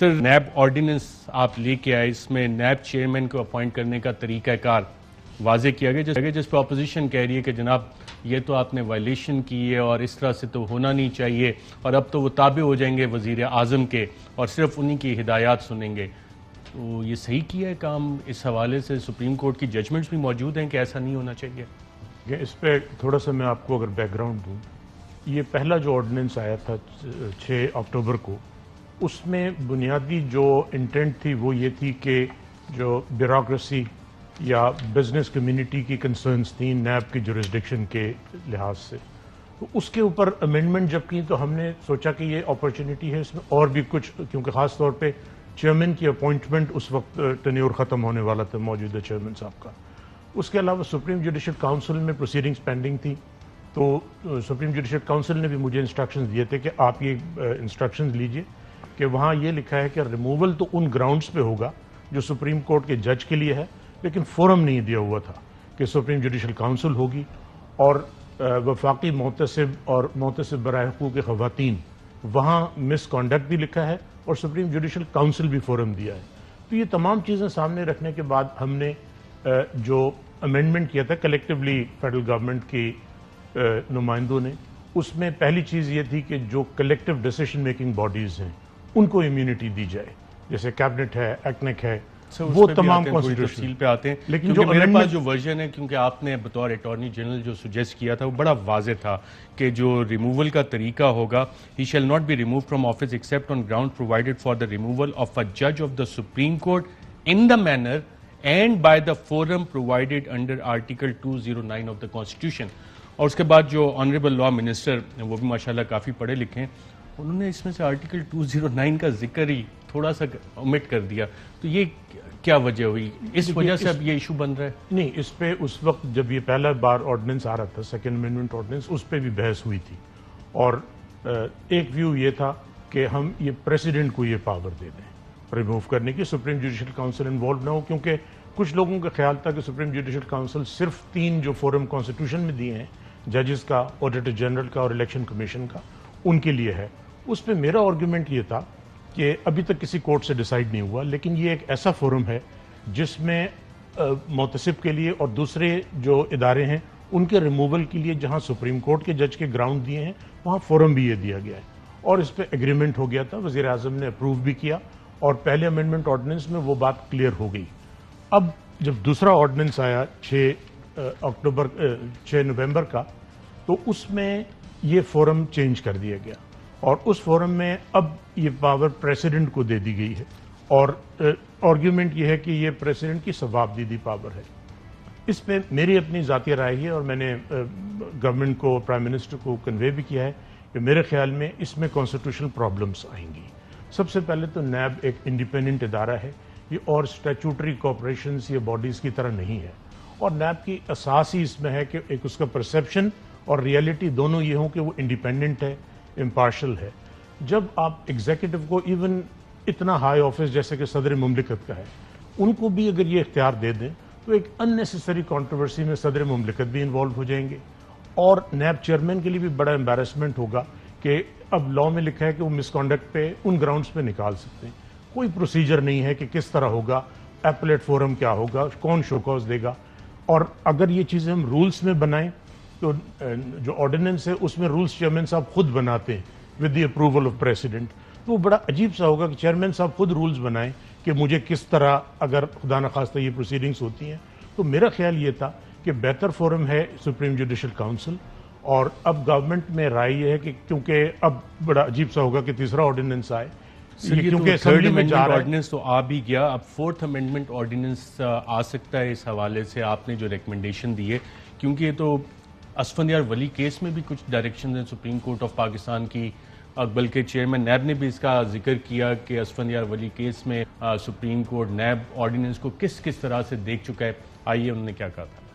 سر NAB ordinance آپ لے کے آئے، اس میں نیب چیئرمین کو اپوائنٹ کرنے کا طریقہ کار واضح کیا گیا، جس پہ اپوزیشن کہہ رہی ہے کہ جناب یہ تو آپ نے وائلیشن کی ہے اور اس طرح سے تو ہونا نہیں چاہیے، اور اب تو وہ تابع ہو جائیں گے وزیر اعظم کے اور صرف انہی کی ہدایات سنیں گے. تو یہ صحیح کیا ہے کام؟ اس حوالے سے سپریم کورٹ کی ججمنٹس بھی موجود ہیں کہ ایسا نہیں ہونا چاہیے. اس پہ تھوڑا سا میں آپ کو اگر بیک گراؤنڈ دوں، یہ پہلا جو آرڈیننس آیا تھا 6 اکتوبر کو، اس میں بنیادی جو انٹینٹ تھی وہ یہ تھی کہ جو بیوروکریسی یا بزنس کمیونٹی کی کنسرنس تھیں نیب کی جورسڈکشن کے لحاظ سے، تو اس کے اوپر امینڈمنٹ جب کی تو ہم نے سوچا کہ یہ اپرچونٹی ہے اس میں اور بھی کچھ، کیونکہ خاص طور پہ چیئرمین کی اپوائنٹمنٹ اس وقت ٹینیور ختم ہونے والا تھا موجودہ چیئرمین صاحب کا. اس کے علاوہ سپریم جوڈیشل کاؤنسل میں پروسیڈنگز پینڈنگ تھی، تو سپریم جوڈیشل کاؤنسل نے بھی مجھے انسٹرکشنز دیے تھے کہ آپ یہ انسٹرکشنز لیجئے کہ وہاں یہ لکھا ہے کہ ریموول تو ان گراؤنڈز پہ ہوگا جو سپریم کورٹ کے جج کے لیے ہے، لیکن فورم نہیں دیا ہوا تھا کہ سپریم جوڈیشل کاؤنسل ہوگی اور وفاقی محتسب اور محتسب برائے حقوق خواتین، وہاں مس کانڈکٹ بھی لکھا ہے اور سپریم جوڈیشل کاؤنسل بھی فورم دیا ہے. تو یہ تمام چیزیں سامنے رکھنے کے بعد ہم نے جو امینڈمنٹ کیا تھا کلیکٹیولی فیڈرل گورنمنٹ کی نمائندوں نے، اس میں پہلی چیز یہ تھی کہ جو کلیکٹیو ڈیسیشن میکنگ باڈیز ہیں ان کو امیونٹی دی جائے، جیسے کیبنٹ ہے، ایکنک ہے، وہ تمام تفصیل پہ آتے ہیں. لیکن جو میرے پاس جو ورژن ہے، کیونکہ آپ نے بطور اٹارنی جنرل جو سجیسٹ کیا تھا وہ بڑا واضح تھا کہ جو ریموول کا طریقہ ہوگا، he shall not be remove from office except on ground provided for the removal of a جج of the Supreme Court in the manner and by the forum provided under article 209 of the Constitution. اور اس کے بعد جو honourable law minister, وہ بھی ماشاءاللہ کافی پڑھے لکھے ہیں، انہوں نے اس میں سے آرٹیکل 209 کا ذکر ہی تھوڑا سا omit کر دیا. تو یہ کیا وجہ ہوئی؟ اس وجہ سے اب یہ ایشو بن رہا ہے؟ نہیں، اس پہ اس وقت جب یہ پہلا بار آرڈیننس آ رہا تھا، سیکنڈ امینڈمنٹ آرڈیننس، اس پہ بھی بحث ہوئی تھی اور ایک ویو یہ تھا کہ ہم یہ پریسیڈنٹ کو یہ پاور دے دیں ریموو کرنے کی، سپریم جوڈیشل کاؤنسل انوالو نہ ہو، کیونکہ کچھ لوگوں کا خیال تھا کہ سپریم جوڈیشل کاؤنسل صرف 3 جو فورم کانسٹیٹیوشن میں دیے ہیں، ججز کا، آڈیٹر جنرل کا اور الیکشن کمیشن کا، ان کے لیے ہے. اس پہ میرا آرگومنٹ یہ تھا کہ ابھی تک کسی کورٹ سے ڈیسائیڈ نہیں ہوا، لیکن یہ ایک ایسا فورم ہے جس میں محتسب کے لیے اور دوسرے جو ادارے ہیں ان کے ریموول کے لیے جہاں سپریم کورٹ کے جج کے گراؤنڈ دیے ہیں وہاں فورم بھی یہ دیا گیا ہے، اور اس پہ ایگریمنٹ ہو گیا تھا، وزیر اعظم نے اپروو بھی کیا اور پہلے امینڈمنٹ آرڈیننس میں وہ بات کلیئر ہو گئی. اب جب دوسرا آرڈیننس آیا 6 نومبر کا، تو اس میں یہ فورم چینج کر دیا گیا اور اس فورم میں اب یہ پاور پریسیڈنٹ کو دے دی گئی ہے، اور آرگیومنٹ یہ ہے کہ یہ پریسیڈنٹ کی ثواب دیدی پاور ہے. اس پہ میری اپنی ذاتی رائے ہے اور میں نے گورنمنٹ کو، پرائم منسٹر کو کنوے بھی کیا ہے کہ میرے خیال میں اس میں کانسٹیٹیوشنل پرابلمس آئیں گی. سب سے پہلے تو نیب ایک انڈیپینڈنٹ ادارہ ہے، یہ اور اسٹیچوٹری کارپوریشنز یا باڈیز کی طرح نہیں ہے، اور نیب کی اساس ہی اس میں ہے کہ ایک اس کا پرسیپشن اور ریئلٹی دونوں یہ ہوں کہ وہ انڈیپینڈنٹ ہے، امپارشل ہے. جب آپ ایگزیکٹو کو ایون اتنا ہائی آفس جیسے کہ صدر مملکت کا ہے، ان کو بھی اگر یہ اختیار دے دیں تو ایک اننیسیسری کنٹروورسی میں صدر مملکت بھی انوالو ہو جائیں گے، اور نیب چیئرمین کے لیے بھی بڑا امبیرسمنٹ ہوگا کہ اب لاء میں لکھا ہے کہ وہ مس کانڈکٹ پہ ان گراؤنڈز پہ نکال سکتے ہیں. کوئی پروسیجر نہیں ہے کہ کس طرح ہوگا، ایپلیٹ فورم کیا ہوگا، کون شو کاز دے گا. اور اگر یہ چیزیں ہم رولز میں بنائیں تو جو آرڈیننس ہے اس میں رولز چیئرمین صاحب خود بناتے ہیں with the approval of president, تو وہ بڑا عجیب سا ہوگا کہ چیئرمین صاحب خود رولز بنائیں کہ مجھے کس طرح اگر خدا نخواستہ یہ پروسیڈنگز ہوتی ہیں. تو میرا خیال یہ تھا کہ بہتر فورم ہے سپریم جوڈیشل کاؤنسل، اور اب گورنمنٹ میں رائے یہ ہے کہ کیونکہ اب بڑا عجیب سا ہوگا کہ تیسرا آرڈیننس آئے، کیونکہ تھرڈ امینڈمنٹ آرڈیننس تو آ بھی گیا، اب فورتھ امینڈمنٹ آرڈیننس آ سکتا ہے. اس حوالے سے آپ نے جو ریکمنڈیشن دی ہے، کیونکہ یہ تو اسفندیار ولی کیس میں بھی کچھ ڈائریکشنز ہیں سپریم کورٹ آف پاکستان کی، بلکہ چیئرمین نیب نے بھی اس کا ذکر کیا کہ اسفندیار ولی کیس میں سپریم کورٹ نیب آرڈیننس کو کس طرح سے دیکھ چکا ہے. آئیے انہوں نے کیا کہا تھا.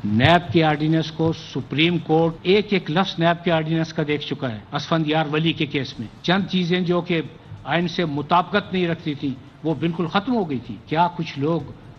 نیب کے آرڈیننس کو سپریم کورٹ ایک لفظ نیب کے آرڈیننس کا دیکھ چکا ہے. اسفندیار ولی کے کیس میں چند چیزیں جو کہ آئین سے مطابقت نہیں رکھتی تھی وہ بالکل ختم ہو گئی تھی. کیا کچھ لوگ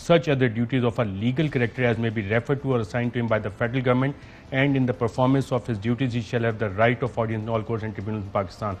such other duties of a legal character as may be referred to or assigned to him by the federal government, and in the performance of his duties he shall have the right of audience in all courts and tribunals in Pakistan।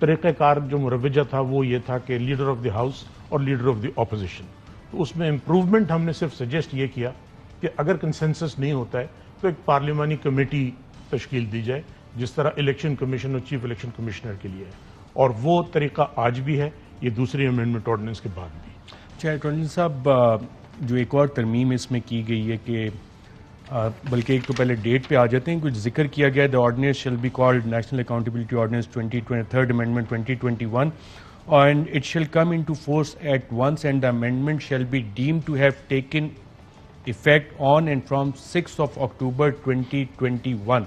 طریقہ کار جو مروجہ تھا وہ یہ تھا کہ leader of the house اور leader of the opposition. تو اس میں امپروومنٹ ہم نے صرف سجیسٹ یہ کیا کہ اگر کنسنسس نہیں ہوتا ہے تو ایک پارلیمانی کمیٹی تشکیل دی جائے جس طرح الیکشن کمیشن اور چیف الیکشن کمشنر کے لیے ہے, اور وہ طریقہ آج بھی ہے, یہ دوسری امینڈمنٹ آرڈیننس کے بعد بھی. اچھا اٹارنی صاحب, جو ایک اور ترمیم اس میں کی گئی ہے کہ بلکہ ایک تو پہلے ڈیٹ پہ آ جاتے ہیں, کچھ ذکر کیا گیا ہے, the ordinance shall be called National Accountability Ordinance 2023 amendment 2021 and it shall come into force at once and the amendment shall be deemed to have taken effect on and from 6th of October 2021.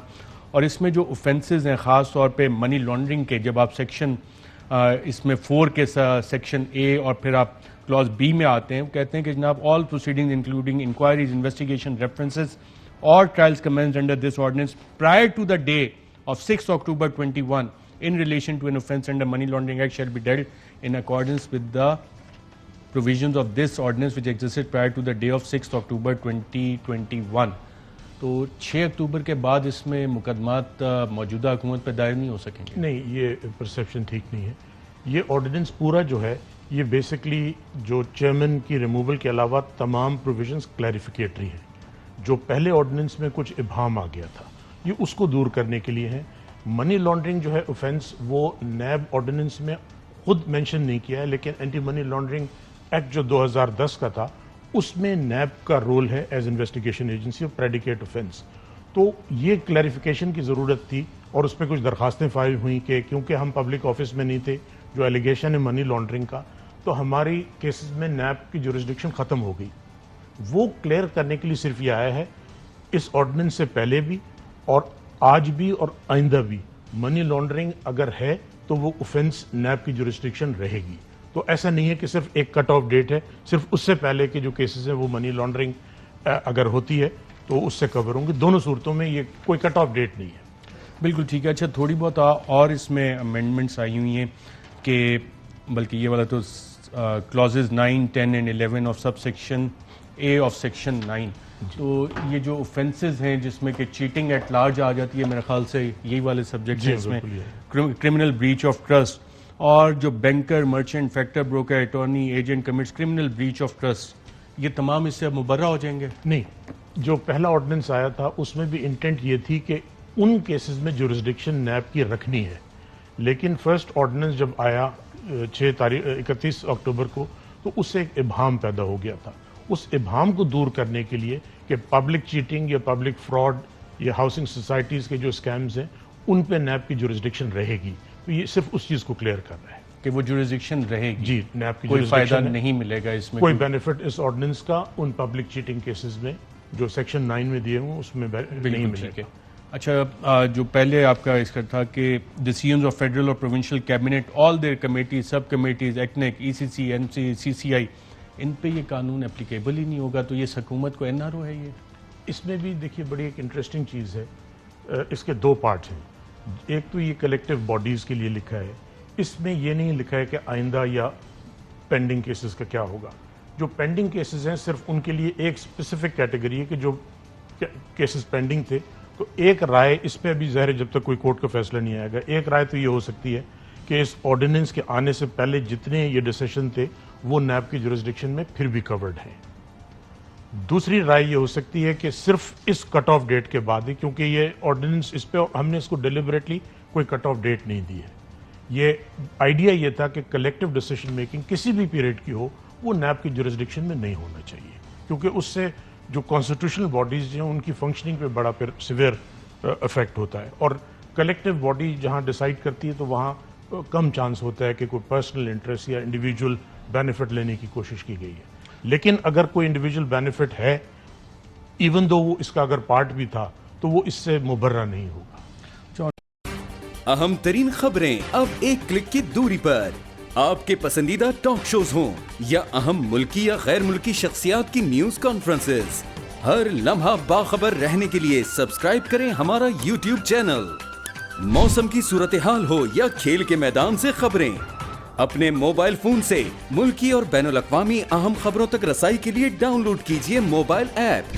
اور اس میں جو offences ہیں خاص طور پہ money laundering کے, جب آپ سیکشن اس میں 4 کے سیکشن A اور پھر آپ کلاس B میں آتے ہیں, وہ کہتے ہیں کہ جناب all proceedings including inquiries, investigation, references or trials commenced under this ordinance prior to the day of 6th October 21 in relation to an offence under Money Laundering Act shall be dealt in accordance with the provisions of this ordinance which existed prior to the day of 6th October 2021. تو 6 اکتوبر کے بعد اس میں مقدمات موجودہ حکومت پہ دائر نہیں ہو سکیں گے؟ نہیں, یہ پرسیپشن ٹھیک نہیں ہے. یہ آرڈیننس پورا جو ہے یہ بیسکلی جو چیئرمین کی ریموول کے علاوہ تمام پروویژنس کلیریفیکیٹری ہیں. جو پہلے آرڈیننس میں کچھ ابہام آ گیا تھا یہ اس کو دور کرنے کے لیے ہے. منی لانڈرنگ جو ہے اوفینس وہ نیب آرڈیننس میں خود مینشن نہیں کیا ہے, لیکن اینٹی منی لانڈرنگ ایکٹ جو 2010 کا تھا اس میں نیب کا رول ہے as investigation agency of predicate offence. تو یہ کلیریفیکیشن کی ضرورت تھی اور اس پہ کچھ درخواستیں فائل ہوئیں کہ کیونکہ ہم پبلک آفس میں نہیں تھے, جو ایلیگیشن ہے منی لانڈرنگ کا, تو ہماری کیسز میں نیب کی جورسڈکشن ختم ہو گئی. وہ کلیئر کرنے کے لیے صرف یہ آیا ہے اس آرڈیننس سے پہلے بھی اور آج بھی اور آئندہ بھی منی لانڈرنگ اگر ہے تو وہ اوفینس نیب کی جورسڈکشن رہے گی. تو ایسا نہیں ہے کہ صرف ایک کٹ آف ڈیٹ ہے, صرف اس سے پہلے کے جو کیسز ہیں وہ منی لانڈرنگ اگر ہوتی ہے تو اس سے کور ہوں گے. دونوں صورتوں میں یہ کوئی کٹ آف ڈیٹ نہیں ہے. بالکل ٹھیک ہے. اچھا تھوڑی بہت اور اس میں امینڈمنٹس آئی ہوئی ہیں کہ بلکہ یہ والا تو clauses 9, 10 and 11 of sub section A of section 9. تو یہ جو اوفینسز ہیں جس میں کہ چیٹنگ ایٹ لارج آ جاتی ہے, میرے خیال سے یہی والے سبجیکٹ ہیں اس میں, کرمنل بریچ آف ٹرسٹ, اور جو banker, merchant, factor, broker, attorney, agent commits criminal breach of trust, یہ تمام اس سے مبرہ ہو جائیں گے؟ نہیں, جو پہلا آرڈیننس آیا تھا اس میں بھی انٹینٹ یہ تھی کہ ان کیسز میں جورسڈکشن نیب کی رکھنی ہے, لیکن فرسٹ آرڈیننس جب آیا 31 اکتوبر کو تو اس سے ایک ابہام پیدا ہو گیا تھا. اس ابہام کو دور کرنے کے لیے کہ پبلک چیٹنگ یا پبلک فراڈ یا ہاؤسنگ سوسائٹیز کے جو اسکیمز ہیں ان پہ نیب کی جورسڈکشن رہے گی, تو یہ صرف اس چیز کو کلیئر کر رہا ہے کہ وہ جورسڈکشن رہے گی. جی, نیب کی کوئی فائدہ نہیں ملے گا اس میں, کوئی بینیفٹ اس آرڈیننس کا ان پبلک چیٹنگ کیسز میں جو سیکشن 9 میں دیے ہوں اس میں نہیں ملے گا. اچھا, جو پہلے آپ کا اس کا تھا کہ ڈیسیژنز آف فیڈرل اور provincial cabinet all their committees, sub committees, ایکنیک, E C C, N C, C C I, ان پہ یہ قانون اپلیکیبل ہی نہیں ہوگا, تو یہ حکومت کو این آر او ہے. یہ اس میں بھی دیکھیے بڑی ایک انٹرسٹنگ چیز ہے, اس کے 2 پارٹس ہیں. ایک تو یہ کلیکٹیو باڈیز کے لیے لکھا ہے, اس میں یہ نہیں لکھا ہے کہ آئندہ یا پینڈنگ کیسز کا کیا ہوگا. جو پینڈنگ کیسز ہیں صرف ان کے لیے ایک اسپیسیفک کیٹیگری ہے کہ جو کیسز پینڈنگ تھے, تو ایک رائے اس پہ ابھی ظاہر جب تک کوئی کورٹ کا فیصلہ نہیں آئے گا, ایک رائے تو یہ ہو سکتی ہے کہ اس آرڈیننس کے آنے سے پہلے جتنے یہ ڈیسیشن تھے وہ نیب کی جورسڈکشن میں پھر بھی کورڈ ہیں. دوسری رائے یہ ہو سکتی ہے کہ صرف اس کٹ آف ڈیٹ کے بعد ہی, کیونکہ یہ آرڈیننس اس پہ ہم نے اس کو ڈیلیبریٹلی کوئی کٹ آف ڈیٹ نہیں دی ہے. یہ آئیڈیا یہ تھا کہ کلیکٹیو ڈیسیشن میکنگ کسی بھی پیریڈ کی ہو وہ نیب کی جورسڈکشن میں نہیں ہونا چاہیے, کیونکہ اس سے جو کانسٹیٹیوشنل باڈیز ہیں ان کی فنکشننگ پہ بڑا پھر سیویئر افیکٹ ہوتا ہے. اور کلیکٹیو باڈی جہاں ڈیسائیڈ کرتی ہے تو وہاں کم چانس ہوتا ہے کہ کوئی پرسنل انٹرسٹ یا انڈیویجول بینیفٹ لینے کی کوشش کی گئی ہے. لیکن اگر کوئی انڈیویجول بینیفٹ ہے, ایون دو وہ اس کا اگر پارٹ بھی تھا, تو وہ اس سے مبرہ نہیں ہوگا. اہم ترین خبریں اب ایک کلک کی دوری پر. آپ کے پسندیدہ ٹاک شوز ہوں یا اہم ملکی یا غیر ملکی شخصیات کی نیوز کانفرنسز, ہر لمحہ باخبر رہنے کے لیے سبسکرائب کریں ہمارا یوٹیوب چینل. موسم کی صورتحال ہو یا کھیل کے میدان سے خبریں, اپنے موبائل فون سے ملکی اور بین الاقوامی اہم خبروں تک رسائی کے لیے ڈاؤن لوڈ کیجیے موبائل ایپ.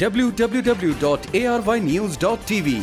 www.arYnews.tv।